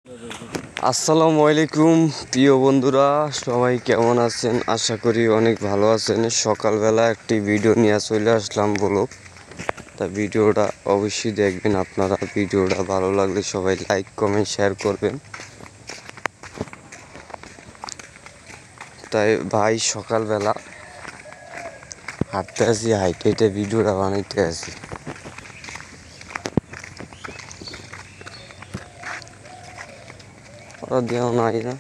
আসসালামু আলাইকুম প্রিয় বন্ধুরা, সবাই কেমন আছেন? আশা করি অনেক ভালো আছেন। সকালবেলা একটি ভিডিও নিয়ে চলে আসলাম ব্লগ। তা ভিডিওটা অবশ্যই দেখবেন আপনারা। ভিডিওটা ভালো লাগলে সবাই লাইক কমেন্ট শেয়ার করবেন। তাই ভাই সকালবেলা হাঁটতে আসি, হাইটে হেঁটে ভিডিওটা বানাইতে আসি। ওরা দেওয়া নাই না,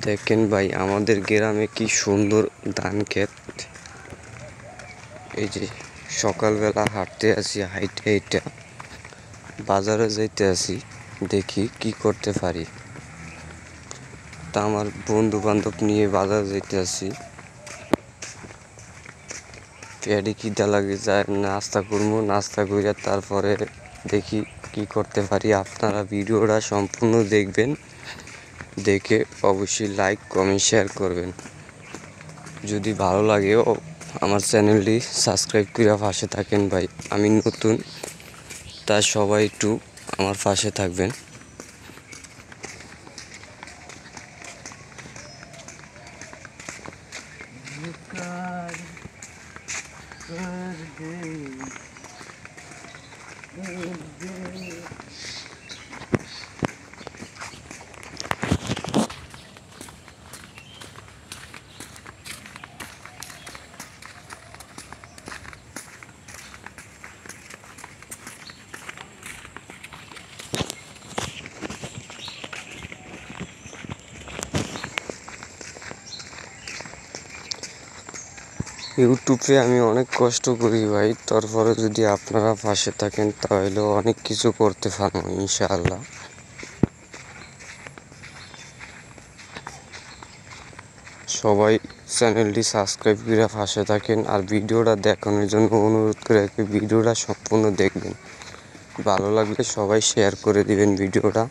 দেখেন ভাই আমাদের গ্রামে কি সুন্দর ধান ক্ষেত। এই যে সকালবেলা হাঁটতে আসি, হাইটে হেঁটে বাজারে যাইতে আসি, দেখি কি করতে পারি। তা আমার বন্ধু বান্ধব নিয়ে বাজার যাইতে আসি। পেয়ারি খিদা লাগে, যায় নাস্তা করবো, নাস্তা করে তারপরে দেখি কি করতে পারি। আপনারা ভিডিওটা সম্পূর্ণ দেখবেন, দেখে অবশ্যই লাইক কমেন্ট শেয়ার করবেন। যদি ভালো লাগে আমার চ্যানেলটি সাবস্ক্রাইব করে পাশে থাকেন ভাই। আমি নতুন, তা সবাই একটু আমার পাশে থাকবেন। ইউটিউবে আমি অনেক কষ্ট করি ভাই, তারপরে যদি আপনারা পাশে থাকেন তাহলে অনেক কিছু করতে পারবো ইনশাআল্লাহ। সবাই চ্যানেলটি সাবস্ক্রাইব করে পাশে থাকেন, আর ভিডিওটা দেখানোর জন্য অনুরোধ করে রাখি, ভিডিওটা সম্পূর্ণ দেখবেন। ভালো লাগলে সবাই শেয়ার করে দিবেন ভিডিওটা।